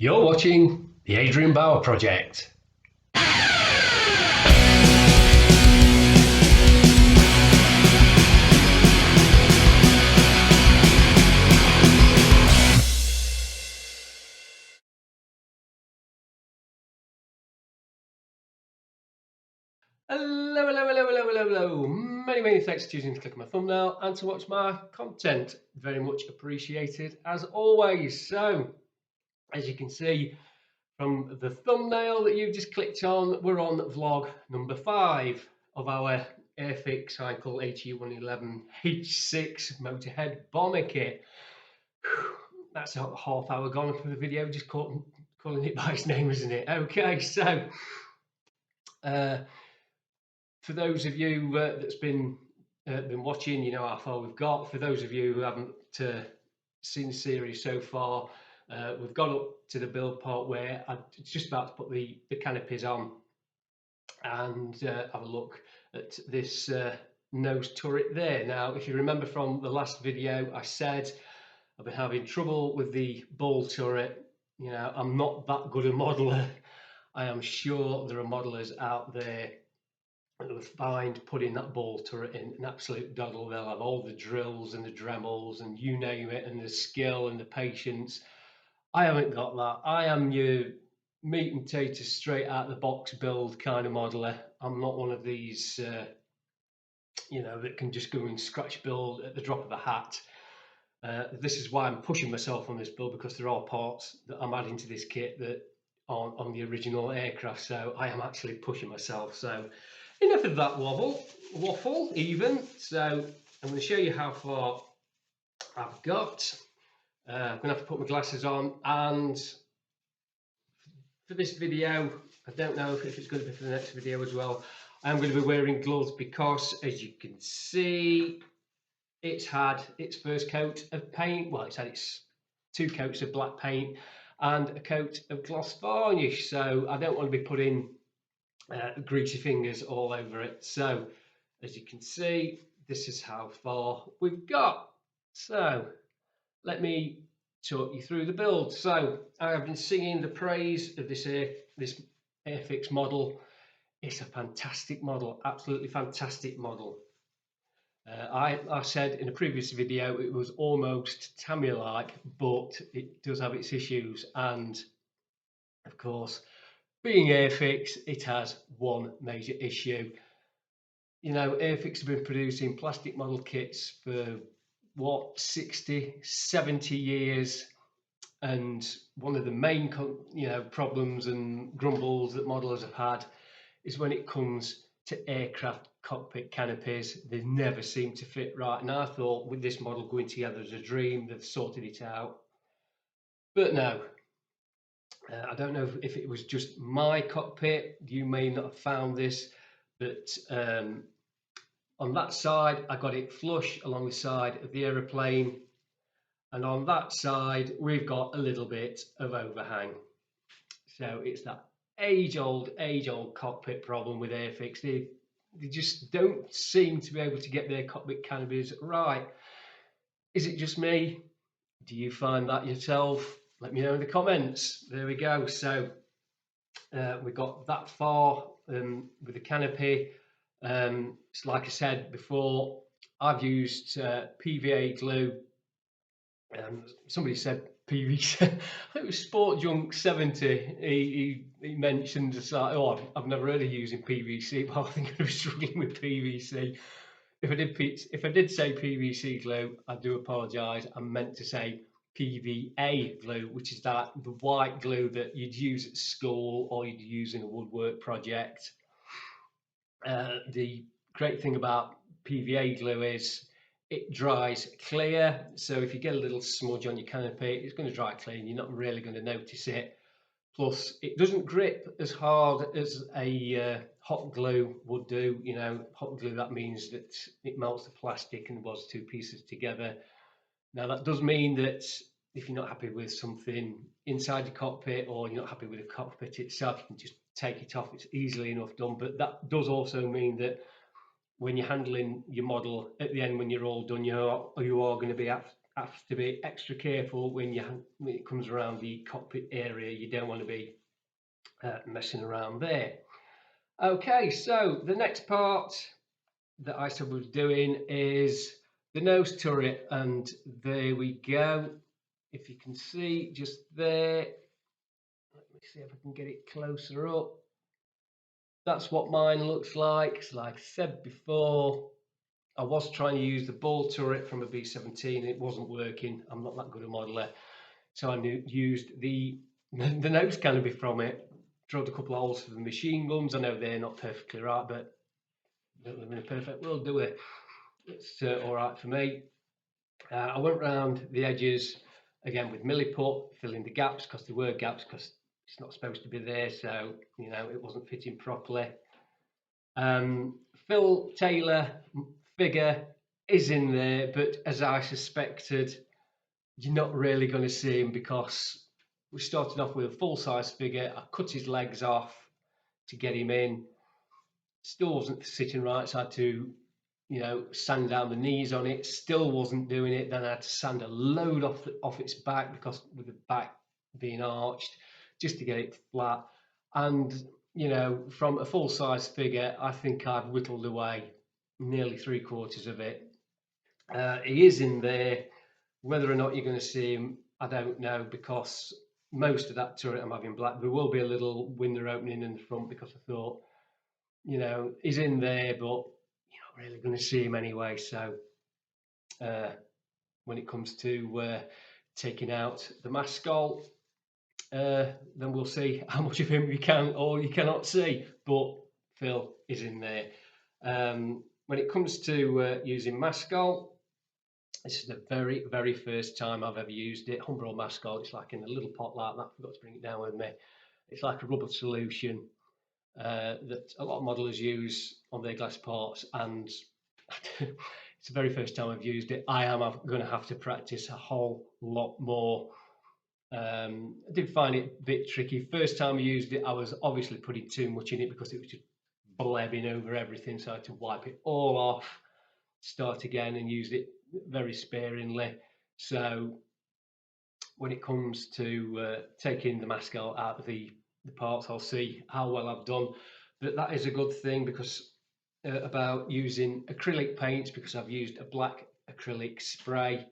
You're watching the Adrian Bauer Project. Hello. Many thanks for choosing to click on my thumbnail and to watch my content. Very much appreciated as always. So, as you can see from the thumbnail that you've just clicked on, we're on vlog number 5 of our Airfix Cycle HE111 H6 Motorhead bomber kit. That's a half hour gone for the video, just calling it by its name, isn't it? Okay, so for those of you that's been watching, you know how far we've got. For those of you who haven't seen the series so far, we've got up to the build part where I'm just about to put the canopies on and have a look at this nose turret there. Now, if you remember from the last video, I said I've been having trouble with the ball turret. You know, I'm not that good a modeler. I am sure there are modelers out there that will find putting that ball turret in an absolute doddle. They'll have all the drills and the Dremels and you name it, and the skill and the patience. I haven't got that. I am your meat and potatoes straight out the box build kind of modeler. I'm not one of these, you know, that can just go and scratch build at the drop of a hat. This is why I'm pushing myself on this build, because there are parts that I'm adding to this kit that aren't on the original aircraft. So I am actually pushing myself. So enough of that waffle even. So I'm going to show you how far I've got. I'm going to have to put my glasses on, and for this video, I don't know if it's going to be for the next video as well, I'm going to be wearing gloves because, as you can see, it's had its first coat of paint. Well, it's had its 2 coats of black paint and a coat of gloss varnish, so I don't want to be putting greasy fingers all over it. So as you can see, this is how far we've got. So let me talk you through the build. So I have been singing the praise of this Airfix model. It's a fantastic model, absolutely fantastic model. I said in a previous video it was almost Tamiya-like, but it does have its issues, and of course, being Airfix, it has one major issue. You know, Airfix have been producing plastic model kits for what, 60, 70 years, and one of the main problems and grumbles that modelers have had is when it comes to aircraft cockpit canopies. They never seem to fit right, and I thought with this model going together as a dream, they've sorted it out. But no, I don't know if it was just my cockpit. You may not have found this, but on that side, I got it flush along the side of the aeroplane, and on that side, we've got a little bit of overhang. So it's that age-old cockpit problem with Airfix. They just don't seem to be able to get their cockpit canopies right. Is it just me? Do you find that yourself? Let me know in the comments. There we go. So we got that far with the canopy. It's like I said before, I've used PVA glue. Somebody said PVC. I think it was Sport Junk 70. He mentioned it's like, oh, I've never heard of using PVC, but I think I was struggling with PVC. If I did say PVC glue, I do apologise. I meant to say PVA glue, which is the white glue that you'd use at school or you'd use in a woodwork project. The great thing about PVA glue is it dries clear. So if you get a little smudge on your canopy, it's going to dry clean. You're not really going to notice it. Plus, it doesn't grip as hard as a hot glue would do. You know, hot glue, that means that it melts the plastic and was 2 pieces together. Now, that does mean that if you're not happy with something inside your cockpit, or you're not happy with the cockpit itself, you can just take it off. It's easily enough done. But that does also mean that when you're handling your model at the end, when you're all done, you are going to be have to be extra careful when it comes around the cockpit area. You don't want to be messing around there. Okay, so the next part that I said was doing is the nose turret, and there we go. If you can see just there, let me see if I can get it closer up. That's what mine looks like. So like I said before, I was trying to use the ball turret from a B-17. It wasn't working. I'm not that good a modeler. So I used the nose canopy from it. Drilled a couple of holes for the machine guns. I know they're not perfectly right, but don't live in a perfect world, do we? It's all right for me. I went round the edges again with milliput, filling the gaps because there were gaps because it's not supposed to be there, so you know it wasn't fitting properly. Phil Taylor figure is in there, but as I suspected, you're not really going to see him because we started off with a full-size figure. I cut his legs off to get him in. Still wasn't sitting right, so I had to, you know, sand down the knees on it. Still wasn't doing it. Then I had to sand a load off its back because with the back being arched, just to get it flat. And you know, from a full-size figure, I think I've whittled away nearly 3/4 of it. He is in there. Whether or not you're going to see him, I don't know, because most of that turret I'm having black. There will be a little window opening in the front because I thought, you know, he's in there, but you're not really going to see him anyway. So when it comes to taking out the Mascol, then we'll see how much of him you can or you cannot see. But Phil is in there. When it comes to using Mascol, this is the very, very first time I've ever used it. Humbrol Mascol, it's like in a little pot like that. I forgot to bring it down with me. It's like a rubber solution that a lot of modelers use on their glass parts, and it's the very first time I've used it. I am going to have to practice a whole lot more. I did find it a bit tricky. First time I used it, I was obviously putting too much in it because it was just blebbing over everything, so I had to wipe it all off, start again, and use it very sparingly. So when it comes to taking the Mascol out of the parts, I'll see how well I've done. But that is a good thing because about using acrylic paints, because I've used a black acrylic spray.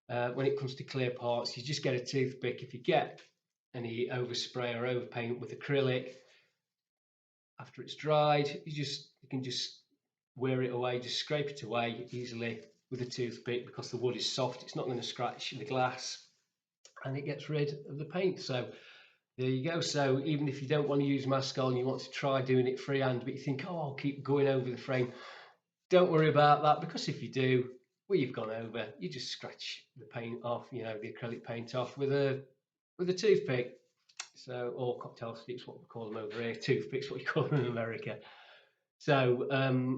When it comes to clear parts, you just get a toothpick. If you get any overspray or overpaint with acrylic, after it's dried, you can just wear it away, just scrape it away easily with a toothpick because the wood is soft. It's not going to scratch the glass, and it gets rid of the paint. So there you go. So even if you don't want to use Mascol and you want to try doing it freehand, but you think, oh, I'll keep going over the frame, don't worry about that, because if you do, well, you've gone over. You just scratch the paint off, you know, the acrylic paint off with a toothpick. So, or cocktail sticks, what we call them over here. Toothpicks, what you call them in America. So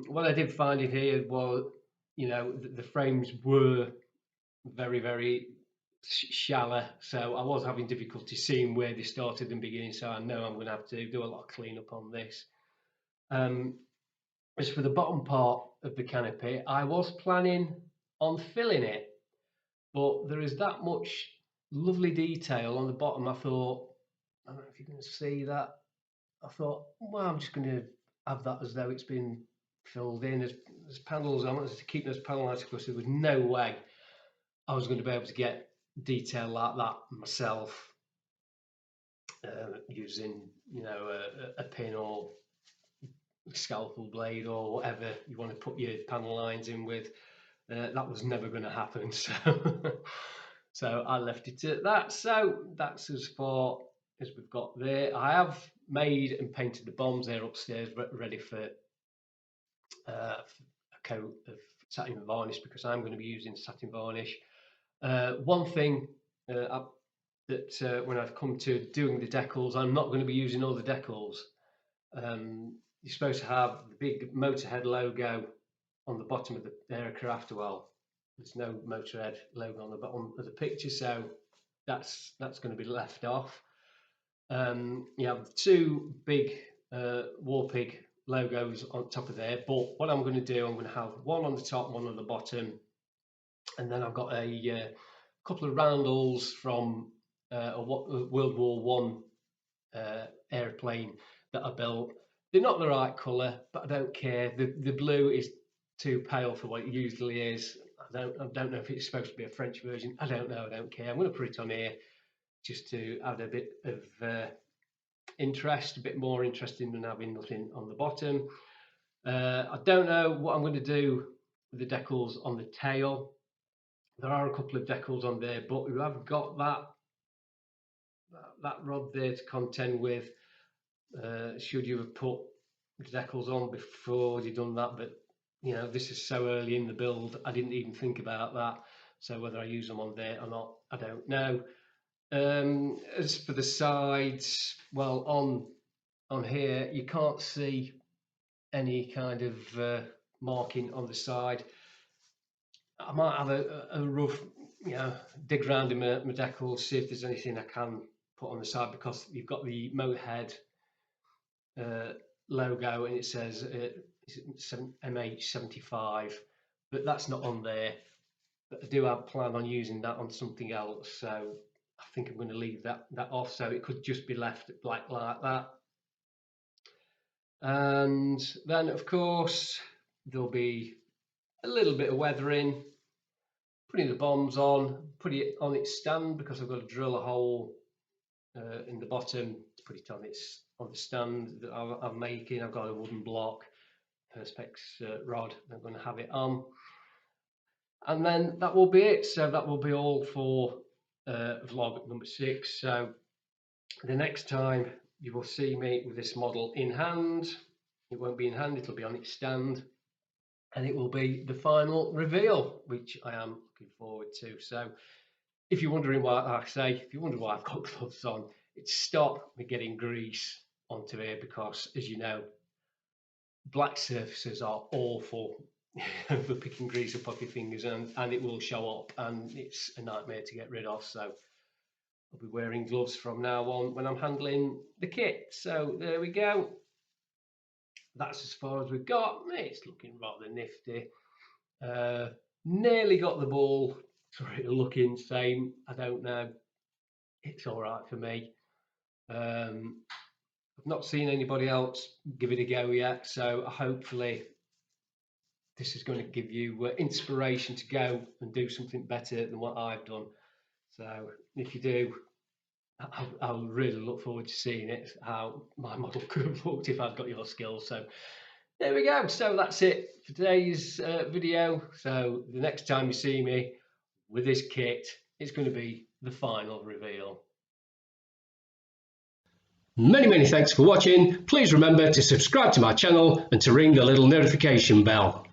what I did find in here was, you know, the frames were very, very shallow, so I was having difficulty seeing where they started and beginning. So I know I'm going to have to do a lot of cleanup on this. As for the bottom part of the canopy, I was planning on filling it, but there is that much lovely detail on the bottom. I thought, I don't know if you can see that. I thought, well, I'm just going to have that as though it's been filled in as panels. I wanted to keep those panels because there was no way I was going to be able to get detail like that myself using, you know, a pin or scalpel blade or whatever you want to put your panel lines in with. That was never going to happen. So, so I left it at that. So that's as far as we've got there. I have made and painted the bombs there upstairs, ready for a coat of satin varnish because I'm going to be using satin varnish. One thing that when I've come to doing the decals, I'm not going to be using all the decals. You're supposed to have the big Motorhead logo on the bottom of the aircraft. Well, there's no Motorhead logo on the bottom of the picture, so that's going to be left off. You have two big Warpig logos on top of there, but what I'm going to do, I'm going to have one on the top, one on the bottom, And then I've got a couple of roundels from a World War One airplane that I built. They're not the right colour, but I don't care. The blue is too pale for what it usually is. I don't know if it's supposed to be a French version. I don't know. I don't care. I'm going to put it on here just to add a bit of interest, a bit more interesting than having nothing on the bottom. I don't know what I'm going to do with the decals on the tail. There are a couple of decals on there, but you have got that rod there to contend with. Should you have put the decals on before you've done that? But you know, this is so early in the build, I didn't even think about that. So whether I use them on there or not, I don't know. As for the sides, well, on here you can't see any kind of marking on the side. I might have a rough, you know, dig around in my decals, see if there's anything I can put on the side, because you've got the Motorhead logo and it says MH75, but that's not on there. But I do have plan on using that on something else, so I think I'm going to leave that off, so it could just be left black like that. And then of course there'll be a little bit of weathering, putting the bombs on, put it on its stand, because I've got to drill a hole in the bottom to put it on the stand that I'm making. I've got a wooden block, Perspex rod I'm going to have it on, and then that will be it. So that will be all for vlog number 6. So the next time you will see me with this model in hand, it won't be in hand, it'll be on its stand, and it will be the final reveal, which I am looking forward to. So if you're wondering why, like I say, if you wonder why I've got gloves on, it's stop me getting grease onto here, because as you know, black surfaces are awful for picking grease up off your fingers, and it will show up, and it's a nightmare to get rid of. So I'll be wearing gloves from now on when I'm handling the kit. So there we go. That's as far as we've got. It's looking rather nifty. Nearly got the ball for it to look insane. I don't know. It's all right for me. I've not seen anybody else give it a go yet, so hopefully this is going to give you inspiration to go and do something better than what I've done. So if you do, I'll really look forward to seeing it, how my model could have looked if I'd got your skills. So there we go. So that's it for today's video. So the next time you see me with this kit, it's going to be the final reveal. Many thanks for watching. Please remember to subscribe to my channel and to ring the little notification bell.